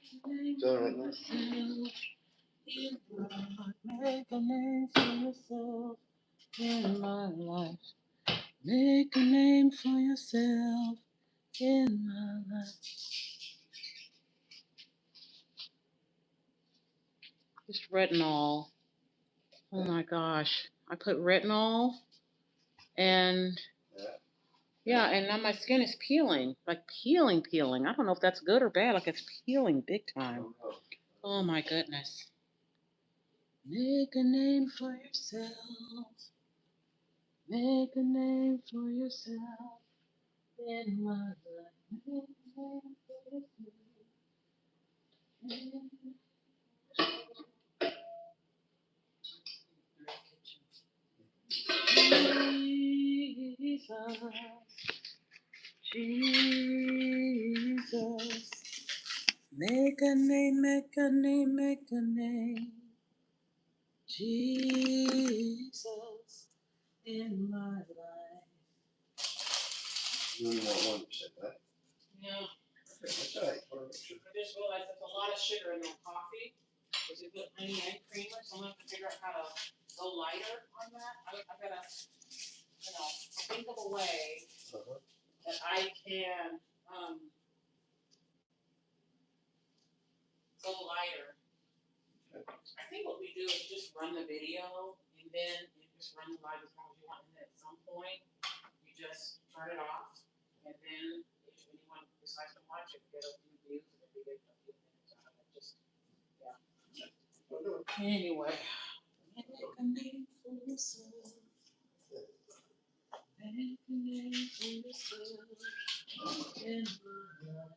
Make a name for yourself in my life. Make a name for yourself in my life. This retinol. Oh my gosh. I put retinol and yeah, and now my skin is peeling. Like peeling. I don't know if that's good or bad. Like it's peeling big time. Oh my goodness. Make a name for yourself. Make a name for yourself in my life. Make a name for yourself. Jesus, Jesus, make a name, make a name, make a name. Jesus in my life. You only want 1%, right? Yeah. That's all right. I just realized there's a lot of sugar in that coffee. Because you put honey and creamer, so I'm going to have to figure out how to go lighter on that. I've got to, think of a way that I can go lighter. I think what we do is just run the video and then you just run the live as long as you want. And then at some point, you just turn it off. And then if anyone decides to watch it, get a few views and then we get a few minutes out of it. Just, yeah. Anyway. Make a name for yourself. Make a name for yourself in my life.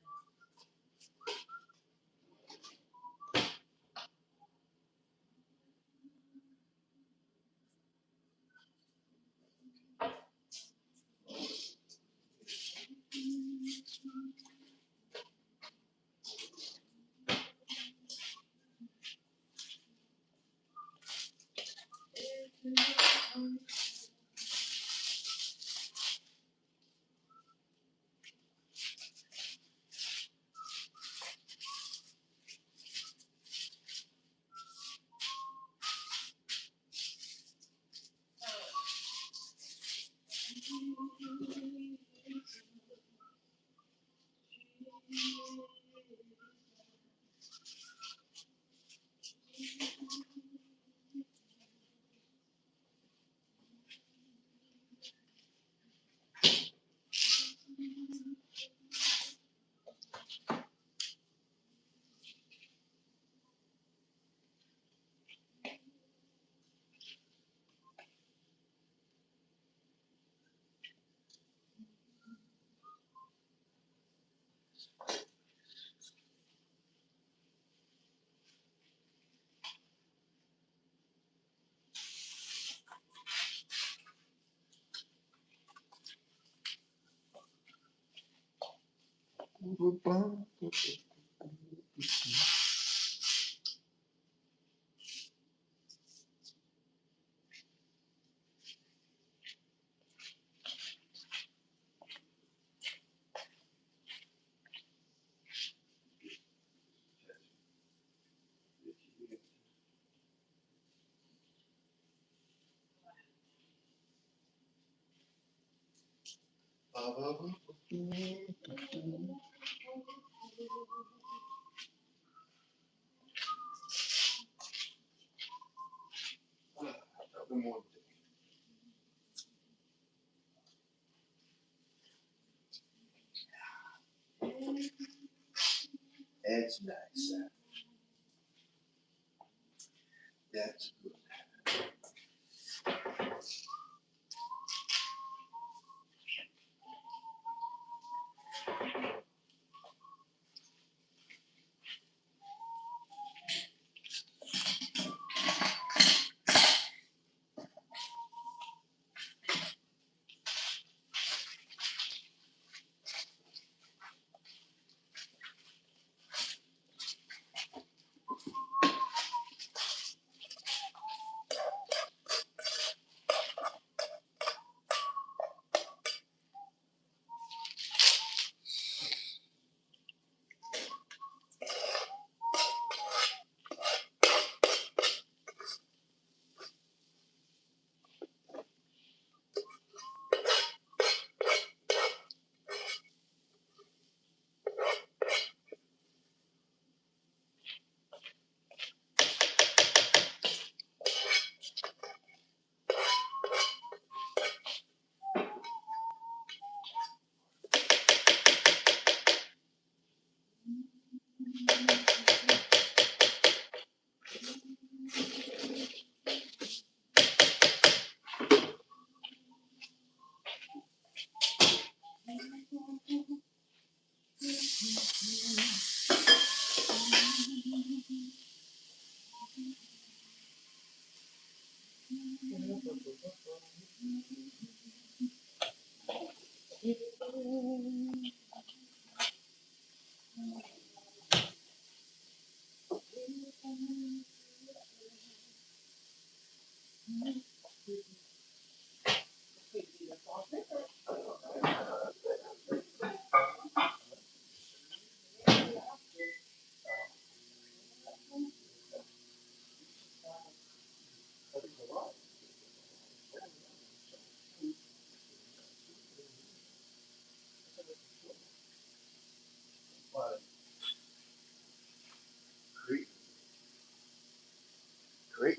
That's nice. That's good. Great.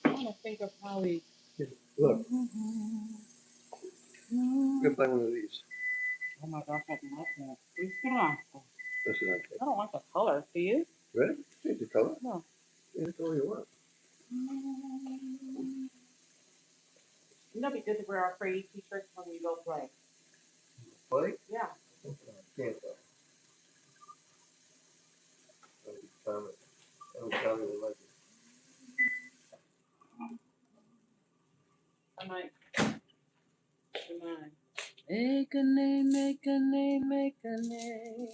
I want to think of how we. Look, you can play one of these. Oh my gosh, I can like that. Please put it on. Listen, okay. I don't like the color. Do you? Ready? Change the color. No. Change the color you want. You know, it'd be good to wear our pretty t-shirts when we go play. Play? Yeah. Can't though. Tommy will like it. I might. Good night. Make a name, make a name, make a name.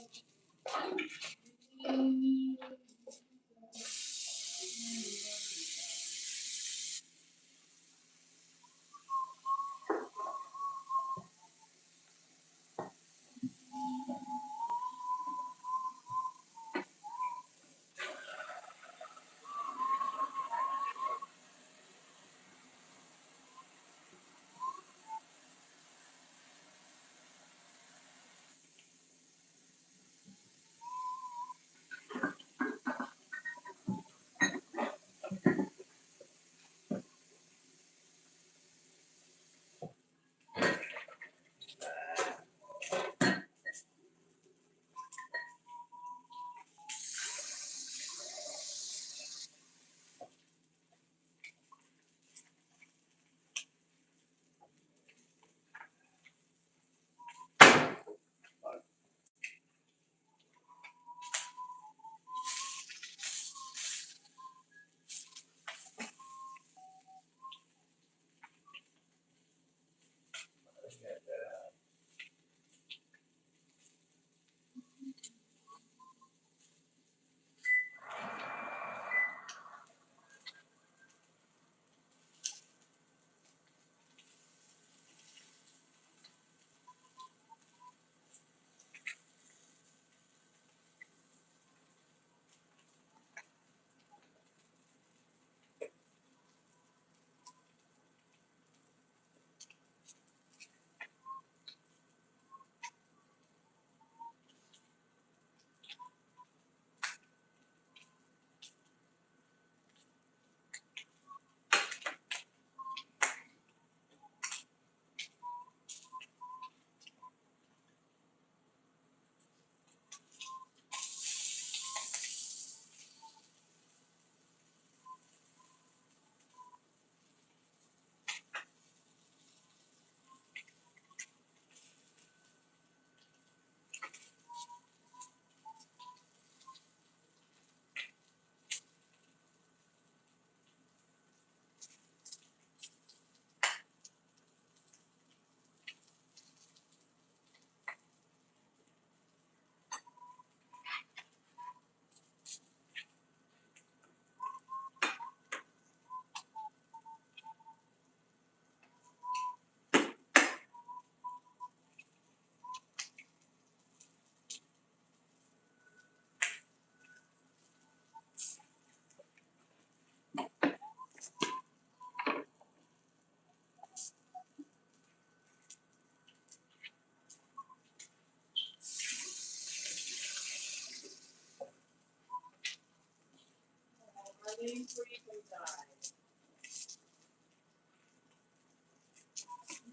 Arlene Friedman died.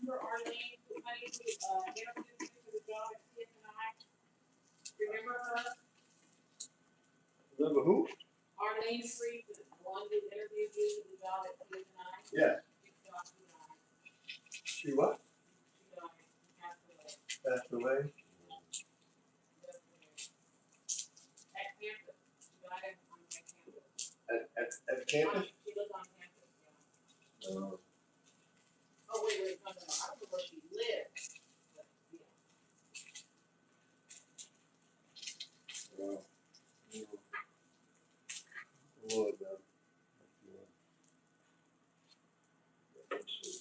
Remember Arlene, who interviewed you for the job at CSNI? Remember her? Remember who? Arlene Friedman, the one who interviewed you for the job at CSNI? Yeah. She died. She what? She died. She passed away. Passed away. At campus. She died At campus? She lives on campus, yeah. No. Oh, wait, no, I don't know where she lives, but, yeah. No. Lord, man. Let's see.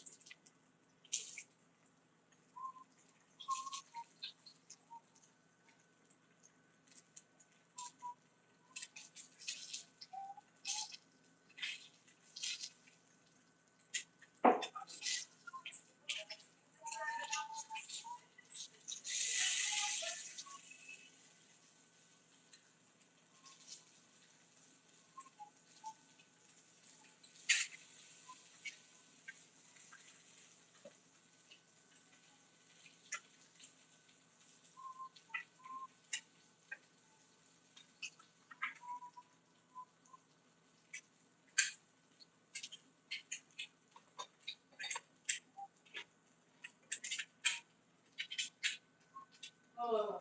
Oh.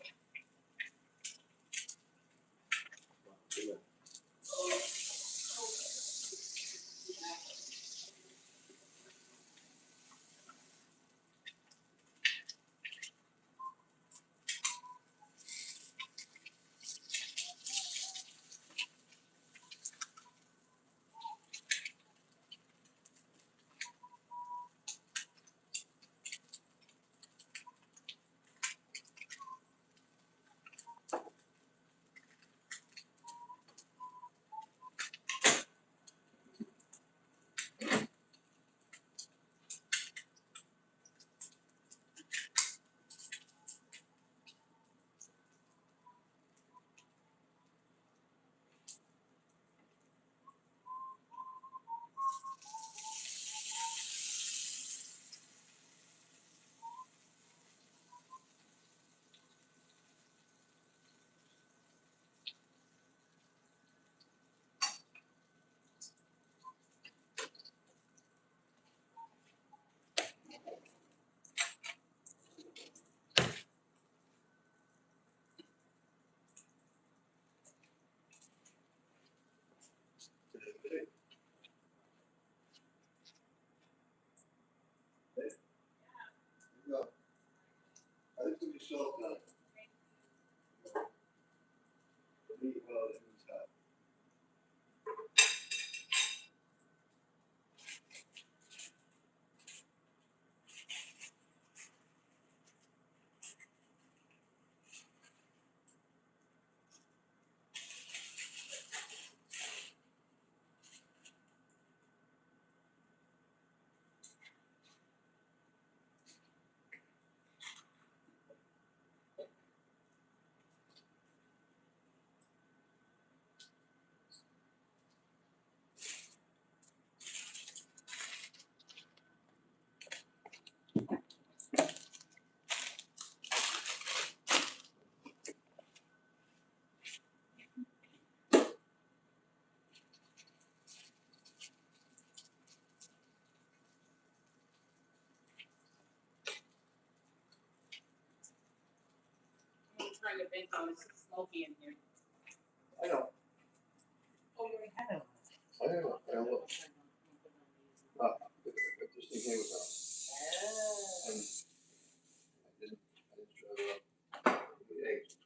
No. I think we saw that. Well, it was hot. I'm trying to vent on, it's smoky in here. I know. Oh, you already had it. I know. I know. This thing here was on. Oh. And I didn't try it out. The eggs.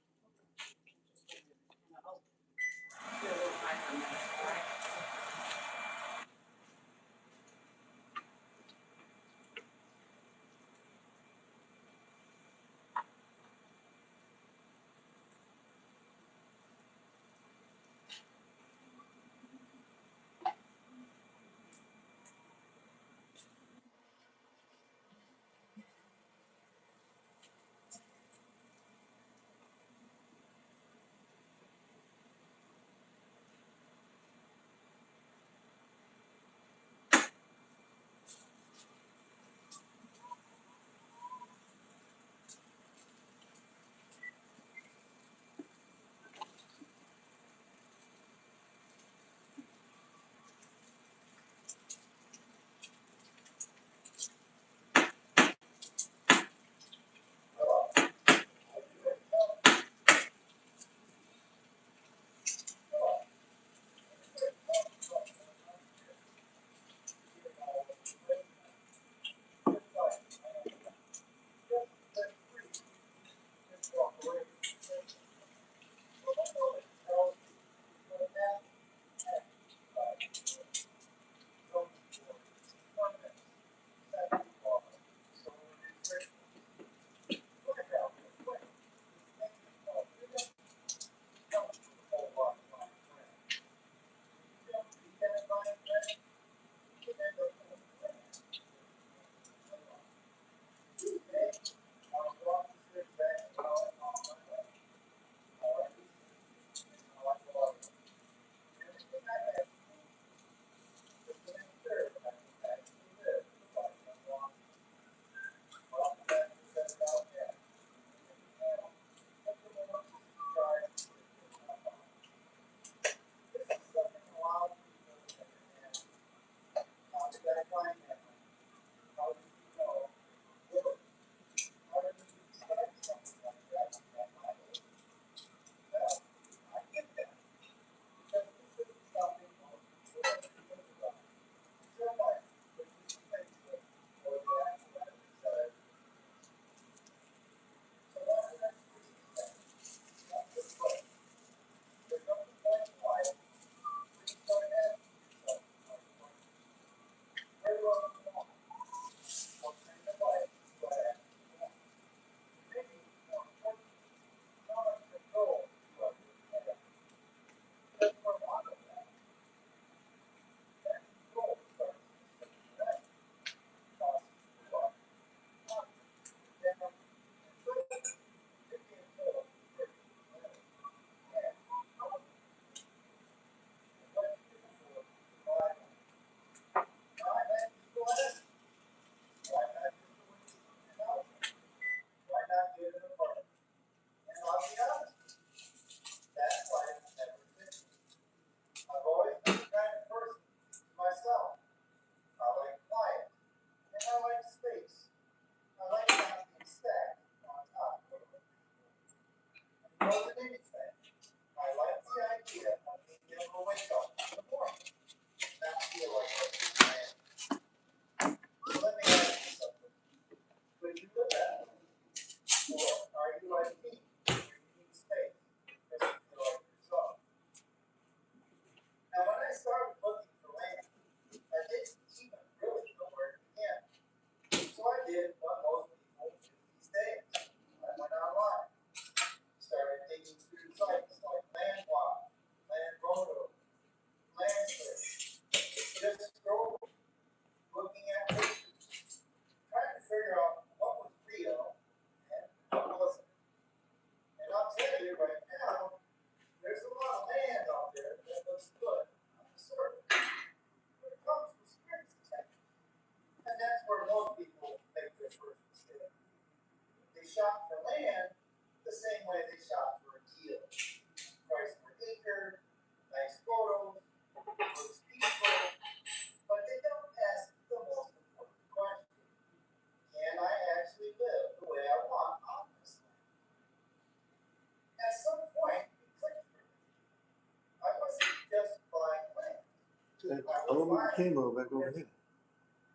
I want the camera back over here.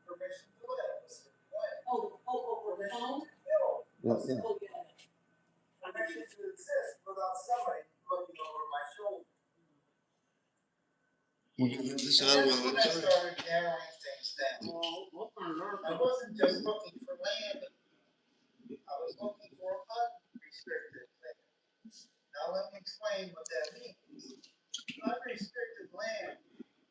Permission to live. Oh, the phone? Yeah, yeah. Permission to exist without somebody looking over my shoulder. Would you leave this on That's while when I'm I sorry? started narrowing things down. I wasn't just looking for land. I was looking for unrestricted land. Now let me explain what that means. Unrestricted land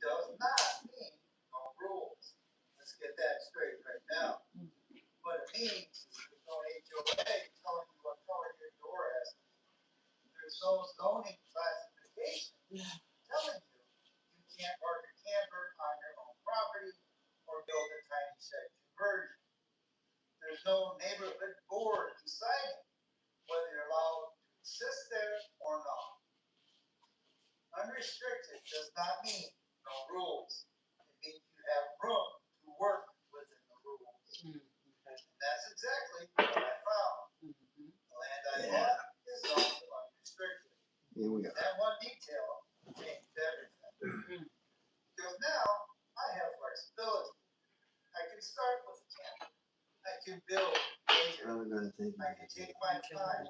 does not mean no rules. Let's get that straight right now. What it means is there's no HOA telling you what color your door has. There's no zoning classification telling you you can't park a camper on your own property or build a tiny shed conversion. There's no neighborhood board deciding whether you're allowed to exist there or not. Unrestricted does not mean no rules. It means you have room to work within the rules. And that's exactly what I found. The land I bought is zoned unrestricted. Here we go. That one detail changed everything. Because now I have flexibility. I can start with a camper. I can build later. Father God, thank you. I can take my time.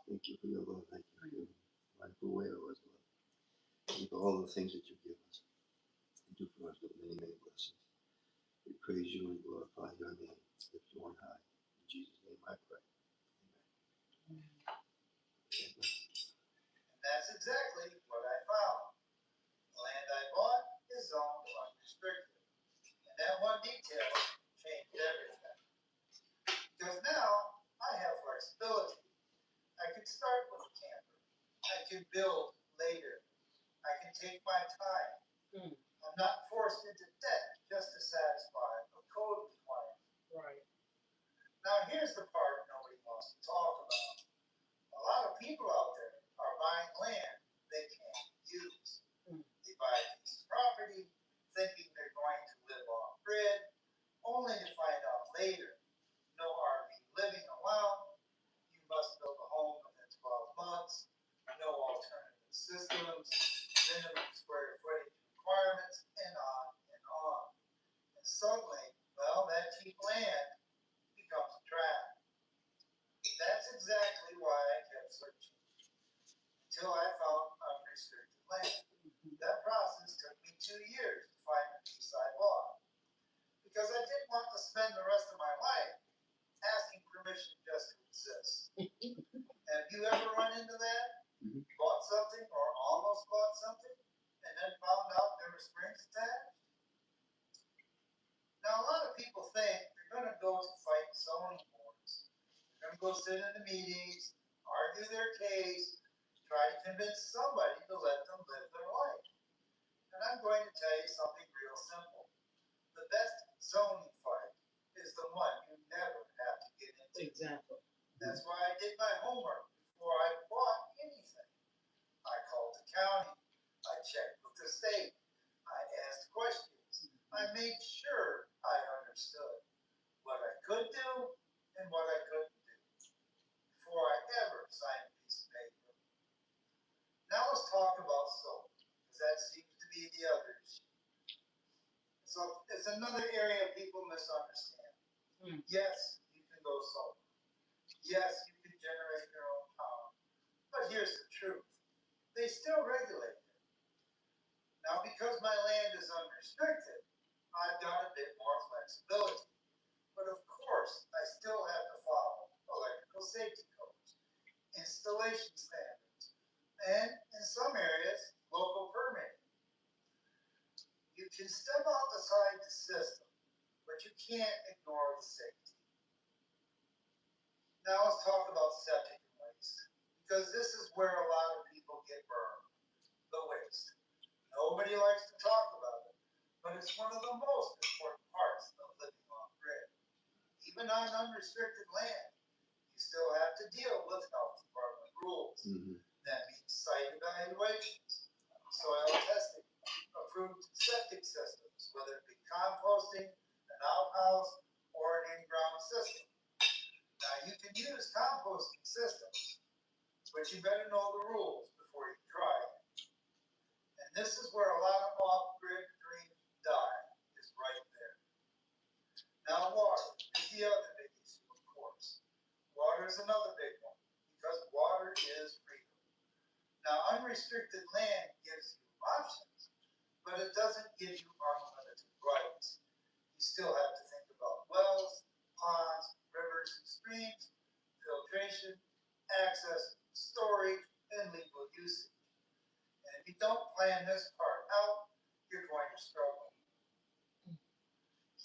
Thank you for your love. Thank you for your wonderful way of us, Lord. Thank you for all the things that you give us. You do for us with many, many blessings. We praise you and glorify your name. Lift you on high. In Jesus' name I pray. Amen. And that's exactly what I found. The land I bought is zoned unrestricted. And that one detail changed everything. Because now I have flexibility. I can start with a camper. I can build later. I can take my time. I'm not forced into debt just to satisfy a code requirement. Right. Now here's the part nobody wants to talk about. A lot of people out there are buying land they can't use. They buy a piece of property thinking they're going to live off grid, only to find out later no RV living allowed. You must build a home within 12 months. No alternative systems. Minimum square footage requirements, and on and on. And suddenly, well, that cheap land becomes a trap. That's exactly why I kept searching until I found unrestricted land. That process took me 2 years to find a piece I bought. Because I didn't want to spend the rest of my life asking permission just to exist. Have you ever run into that? Bought something or almost bought something and then found out there were strings attached? Now, a lot of people think they're going to go to fight zoning boards. They're going to go sit in the meetings, argue their case, try to convince somebody to let them live their life. And I'm going to tell you something real simple. The best zoning fight is the one you never have to get into. Exactly. That's why I did my homework before I bought anything. I called the county. I checked with the state. I asked questions. I made sure I understood what I could do and what I couldn't do before I ever signed a piece of paper. Now let's talk about solar, because that seems to be the other issue. So it's another area people misunderstand. Yes, you can go solar. Yes, you can generate your own power. But here's the truth. They still regulate it. Now, because my land is unrestricted, I've got a bit more flexibility. But of course, I still have to follow electrical safety codes, installation standards, and in some areas, local permitting. You can step outside the system, but you can't ignore the safety. Now let's talk about septic and waste, because this is where a lot of people get burned, the waste. Nobody likes to talk about it, but it's one of the most important parts of living off grid. Even on unrestricted land, you still have to deal with health department rules. That means site evaluations, soil testing, approved septic systems, whether it be composting, an outhouse, or an in-ground system. Now, you can use composting systems, but you better know the rules before you try it. And this is where a lot of off-grid Unrestricted land gives you options, but it doesn't give you unlimited rights. You still have to think about wells, ponds, rivers, and streams, filtration, access, storage, and legal usage. And if you don't plan this part out, you're going to struggle.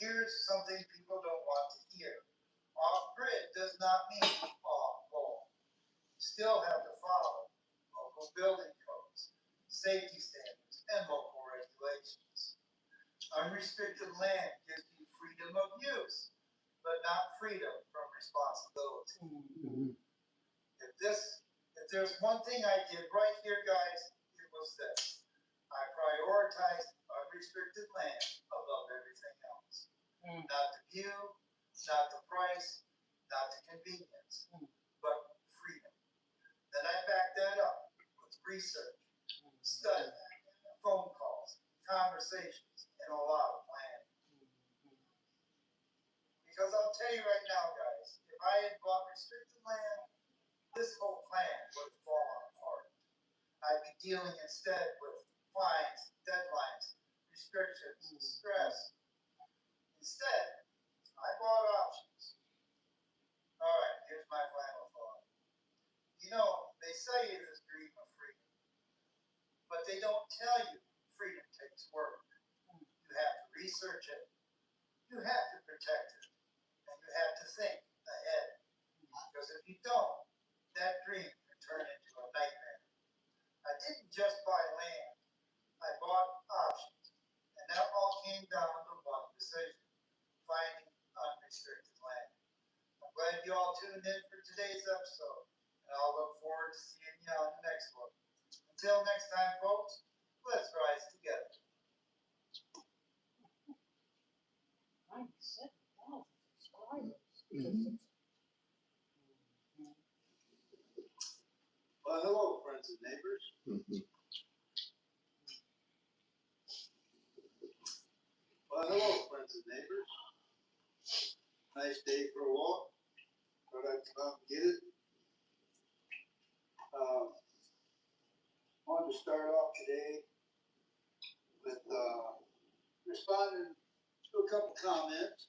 Here's something people don't want to hear. Off-grid does not mean off-pole. You still have to follow local building codes, safety standards, and local regulations. Unrestricted land gives you freedom of use, but not freedom from responsibility. If there's one thing I did right here, guys, it was this. I prioritized unrestricted land above everything else. Not the view, not the price, not the convenience, but freedom. Then I backed that up with research, study, phone calls, conversations, and a lot of planning. Because I'll tell you right now, guys, if I had bought restricted land, this whole plan would have fallen apart. I'd be dealing instead with fines, deadlines, restrictions, stress. Instead, I bought options. All right, here's my final thought. You know, they sell you this dream of freedom, but they don't tell you freedom takes work. You have to research it, you have to protect it, and you have to think ahead. Because if you don't, that dream can turn into a nightmare. I didn't just buy land, I bought options, and that all came down to one decision: finding unrestricted land. I'm glad you all tuned in for today's episode, and I'll look forward to seeing you on the next one. Until next time, folks, let's rise together. 97,000 subscribers. Well, hello, friends and neighbors. Well, hello, friends and neighbors. Nice day for a walk. Thought I'd come and get it. Wanted to start off today with responding to a couple comments.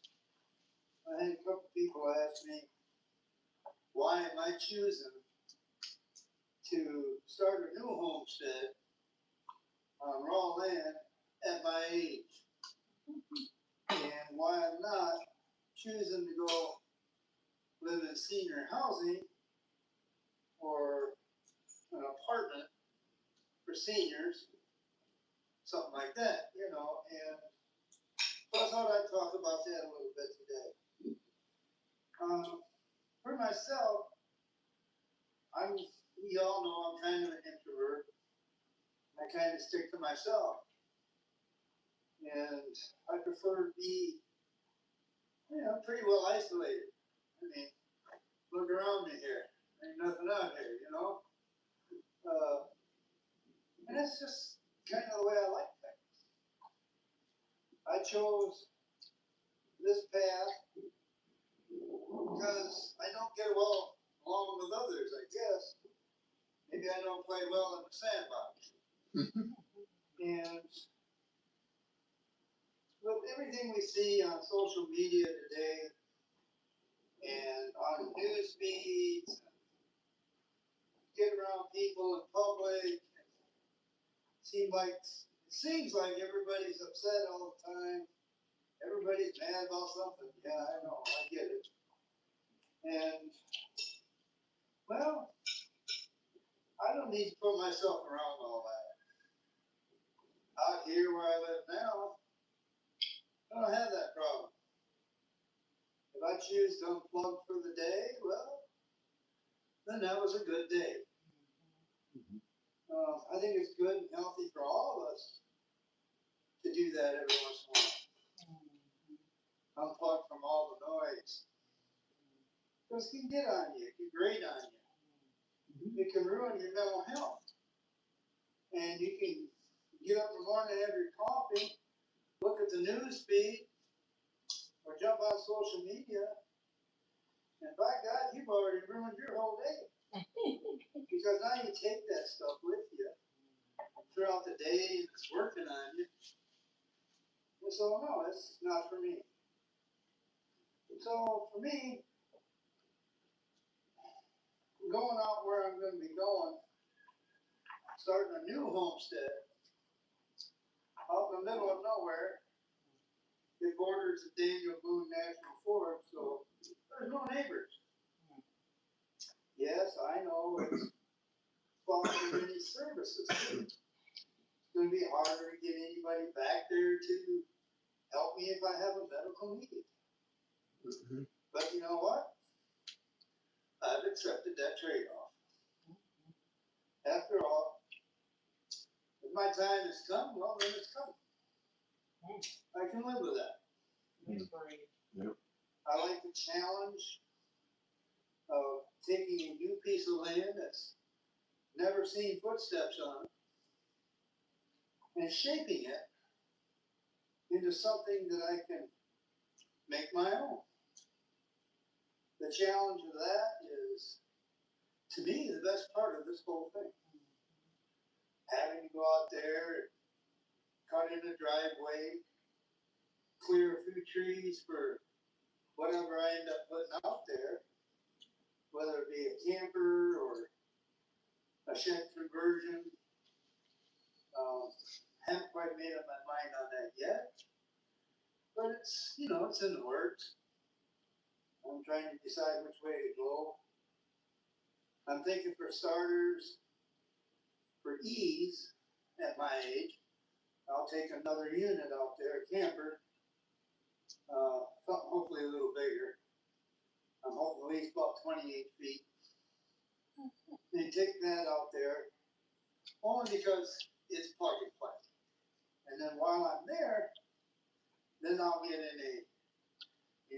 I had a couple people ask me, why am I choosing to start a new homestead on raw land at my age? And why I'm not choosing to go live in senior housing or an apartment for seniors, something like that, you know. And I thought I'd talk about that a little bit today. For myself, we all know I'm kind of an introvert. I kind of stick to myself. And I prefer to be, pretty well isolated. I mean, look around me here. Ain't nothing out here, you know? And that's just kind of the way I like things. I chose this path because I don't get well along with others, I guess. Maybe I don't play well in the sandbox. And with everything we see on social media today and on news feeds, get around people in public, it seems like everybody's upset all the time. Everybody's mad about something. Yeah, I know, I get it. And, well, I don't need to put myself around all that. Out here where I live now, I don't have that problem. If I choose to unplug for the day, well, then that was a good day. I think it's good and healthy for all of us to do that every once in a while. Unplug from all the noise. Because it can get on you, it can grate on you. It can ruin your mental health. And you can get up in the morning, have your coffee, look at the news feed, or jump on social media, and by God, you've already ruined your whole day. Because now you take that stuff with you, throughout the day, it's working on you. And so, no, it's not for me. So, for me, going out where I'm going to be going, starting a new homestead out in the middle of nowhere. It borders the Daniel Boone National Forest, so there's no neighbors. Yes, I know it's far from any services. It's going to be harder to get anybody back there to help me if I have a medical need. Mhm. But you know what? I've accepted that trade-off. After all, if my time has come, well, then it's come. I can live with that. I like the challenge of taking a new piece of land that's never seen footsteps on it and shaping it into something that I can make my own. The challenge of that is, to me, the best part of this whole thing. Having to go out there and cut in a driveway, clear a few trees for whatever I end up putting out there, whether it be a camper or a shed conversion. Haven't quite made up my mind on that yet, but it's, you know, it's in the works. I'm trying to decide which way to go. I'm thinking for starters, for ease at my age, I'll take another unit out there, a camper, something hopefully a little bigger. I'm hoping at least about 28 feet. And take that out there only because it's plug and play. And then while I'm there, then I'll get in a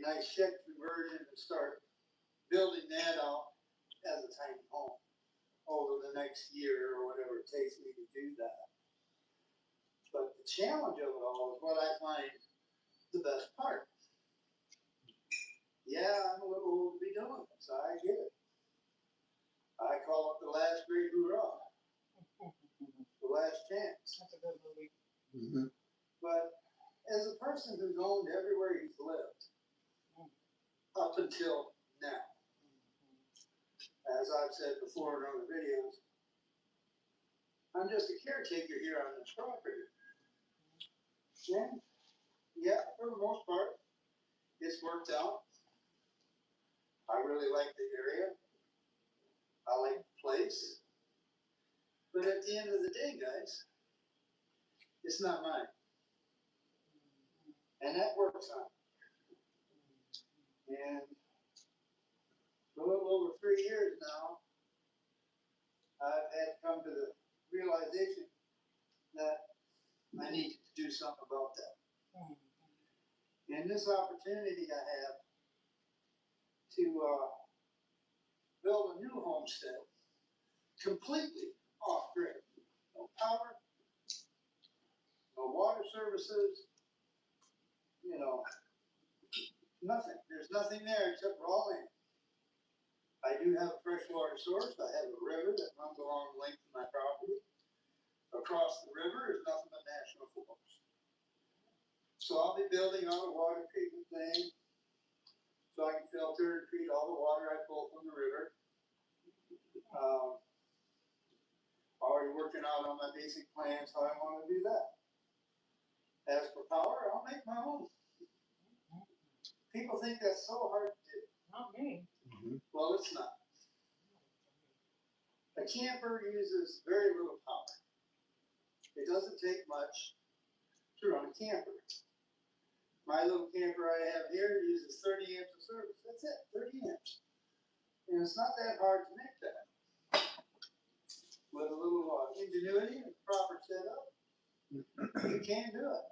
nice shed conversion and start building that out as a tiny home over the next year or whatever it takes me to do that. But the challenge of it all is what I find the best part. Yeah, I'm a little old to be doing this. I get it. I call it the last great hoorah, the last chance. That's a good movie. Mhm. But as a person who's owned everywhere he's lived, up until now, as I've said before in other videos, I'm just a caretaker here on this property. And yeah, for the most part, it's worked out. I really like the area. I like the place. But at the end of the day, guys, it's not mine. And that works on it. And for a little over 3 years now, I've had to come to the realization that I need to do something about that. And this opportunity I have to build a new homestead completely off grid. No power, no water services, you know, nothing. There's nothing there except raw land. I do have a freshwater source. I have a river that runs along the length of my property. Across the river is nothing but national forest. So I'll be building on a water treatment thing so I can filter and treat all the water I pull from the river. Already working out on my basic plans how I want to do that. As for power, I'll make my own. People think that's so hard to do. Not me. Mhm. Well, it's not. A camper uses very little power. It doesn't take much to run a camper. My little camper I have here uses 30 amps of service. That's it, 30 amps. And it's not that hard to make that. With a little ingenuity and proper setup, you can do it.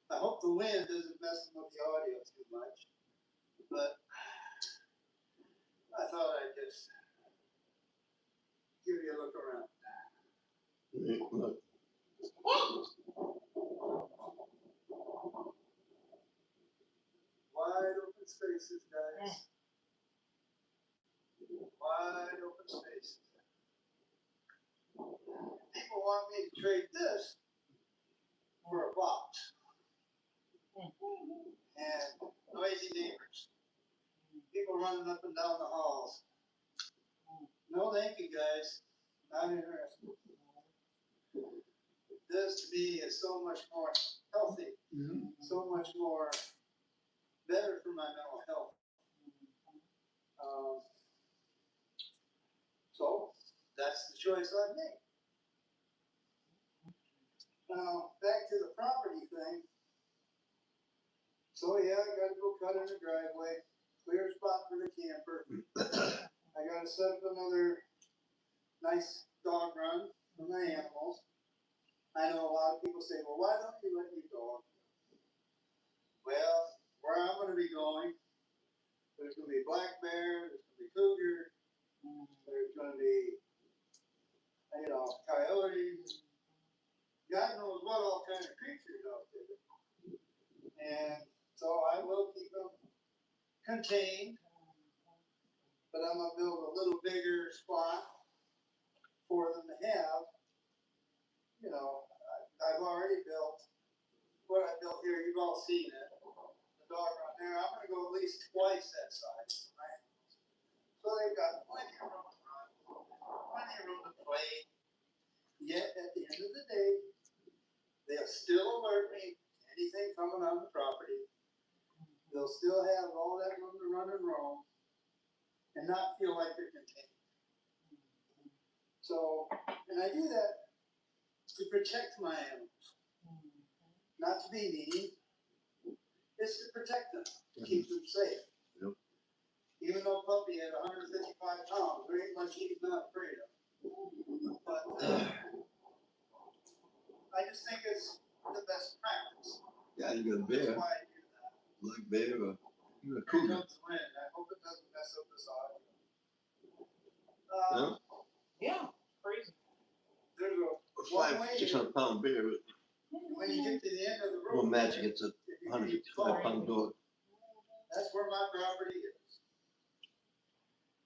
I hope the wind doesn't mess with the audio too much, but I thought I'd just give you a look around. Look, Wide open spaces, guys. Wide open spaces. want me to trade this for a box. And noisy neighbors. People running up and down the halls. No, thank you guys. Not interested. This to me is so much more healthy, so much more better for my mental health. So that's the choice I've made. Now back to the property thing. So yeah, I gotta go cut in the driveway, clear a spot for the camper. I gotta set up another nice dog run for my animals. I know a lot of people say, well, why don't you let your dog? Well, where I'm gonna be going, there's gonna be black bear, there's gonna be cougar, there's gonna be, coyotes. God knows what all kind of creatures out there. And so I will keep them contained, but I'm gonna build a little bigger spot for them to have. I've already built what I built here. You've all seen it. The dog run there. I'm gonna go at least twice that size for my animals. So they've got plenty of room to run, plenty of room to play. Yet at the end of the day, they'll still alert me to anything coming on the property. They'll still have all that room to run and roam and not feel like they're contained. So, and I do that to protect my animals, not to be mean. It's to protect them, to keep them safe. Yep. Even though Puppy had 155 pounds, there ain't much he's not afraid of. But I just think it's the best practice. Yeah, you got a That's bear, why I do that. black bear, or you got a Here cougar. comes the wind. I hope it doesn't mess up this audio. Huh? Yeah, crazy. There's a A one way 500-600 pound bear, but when you get to the end of the road. no magic, it's a if you 155 pound dog. That's where my property is.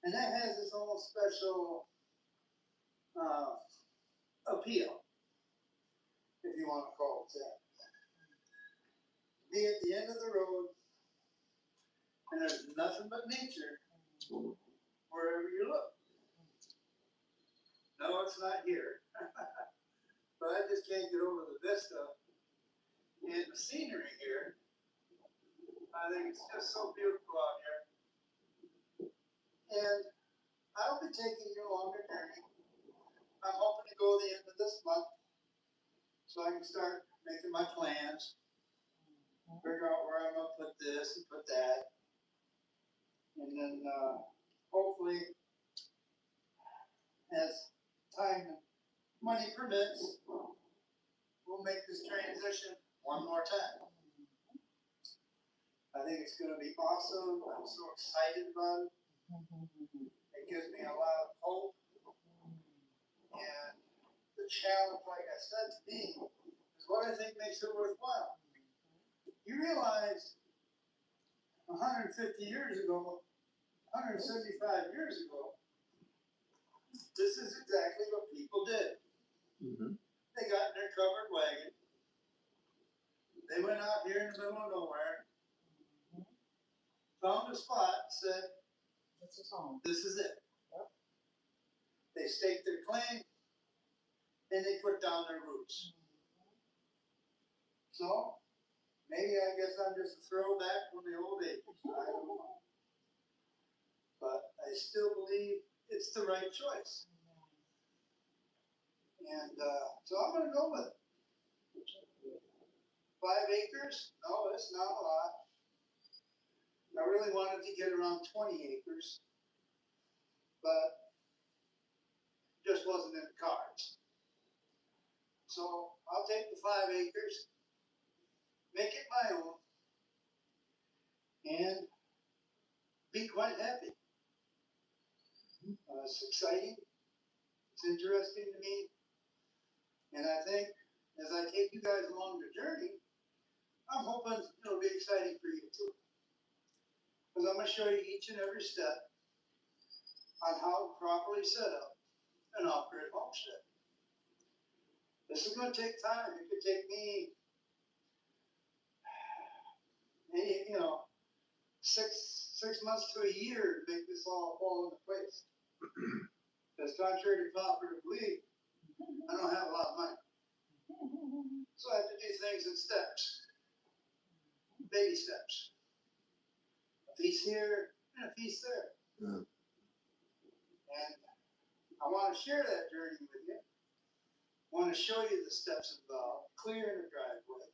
And that has its own special appeal, if you want to call it that. Be at the end of the road, and there's nothing but nature wherever you look. No, it's not here. But I just can't get over the vista and the scenery here. I think it's just so beautiful out here. And I'll be taking you along a journey. I'm hoping to go the end of this month so I can start making my plans, figure out where I'm gonna put this and put that. And then hopefully, as time and money permits, we'll make this transition one more time. I think it's gonna be awesome. I'm so excited about it. It gives me a lot of hope. And the challenge, like I said to me, is what I think makes it worthwhile. You realize 150 years ago, 175 years ago, this is exactly what people did. They got in their covered wagon. They went out here in the middle of nowhere, found a spot, said, This is home. this is it. Yep. They staked their claim, and they put down their roots. So, maybe I guess I'm just a throwback from the old days. I don't know. But I still believe it's the right choice. And so I'm going to go with it. 5 acres? No, it's not a lot. I really wanted to get around 20 acres, but just wasn't in the cards. So I'll take the 5 acres, make it my own, and be quite happy. It's exciting. It's interesting to me. And I think as I take you guys along the journey, I'm hoping it'll be exciting for you too. Because I'm going to show you each and every step on how to properly set up an off-grid homestead. This is gonna take time. It could take me, you know, six months to a year to make this all fall into place. Because contrary to popular belief, I don't have a lot of money. So I have to do things in steps, baby steps. A piece here and a piece there. Yeah. And I want to share that journey with you. I want to show you the steps involved, clearing a driveway,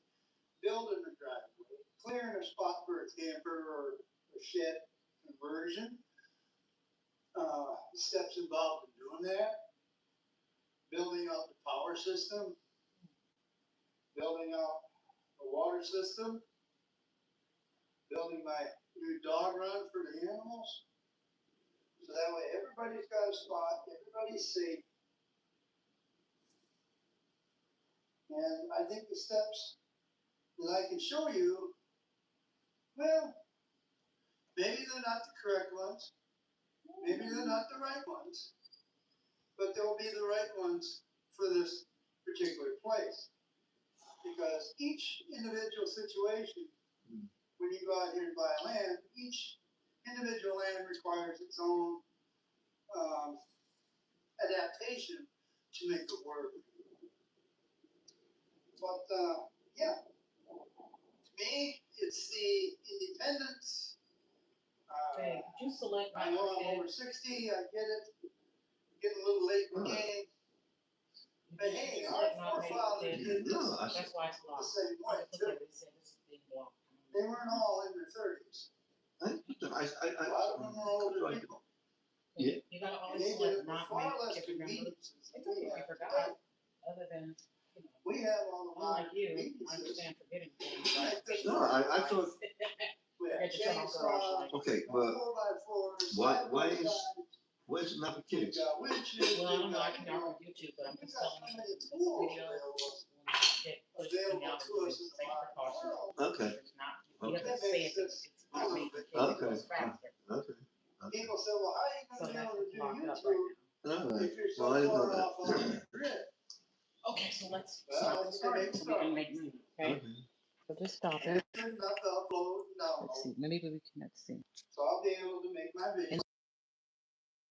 building a driveway, clearing a spot for a camper or a shed conversion. Steps involved in doing that. Building out the power system, building out the water system, building my new dog run for the animals. So that way everybody's got a spot, everybody's safe. And I think the steps that I can show you, well, maybe they're not the correct ones, maybe they're not the right ones, but they'll be the right ones for this particular place. Because each individual situation, when you go out here and buy land, each individual land requires its own adaptation to make it work. But yeah, to me, it's the independence. Okay, could you select I know I'm over 60. I get it. Getting a little late in the game. But hey, our forefathers did this No, I That's why it's the locked. same way too. They weren't all in their 30s. A lot of them were older people. Yeah. You gotta And always they did select it not with far make less if you remember. conveniences It's than okay we if you have forgot, today. other than, We have all the unlike modern you, I conveniences. understand forgetting things. Like this No, one. I thought, We have Forget to turn off garage chainsaws, light. okay, well, 4x4s, why is- side-by-sides. where's enough for We've kids? got winches, Well, I don't we've know, I got, can you know, argue with YouTube, but I'm we've just got telling so you, many this tools video available. will not get pushed in the Available to us in the algorithm, take modern precautions. world. Okay, It's not, you Okay. have to say it, it's not making kids, it Okay. goes faster. okay. People say, well, how are you So gonna be that's able to what's do locked up right YouTube now. All right, if you're so well, I didn't far know off on that. the grid? Okay, so let's Well, stop I the think starting, they make so we can make, okay? Okay. So just stop And it. it's good enough to upload and Let's download, see, maybe we can, let's see. so I'll be able to make my videos.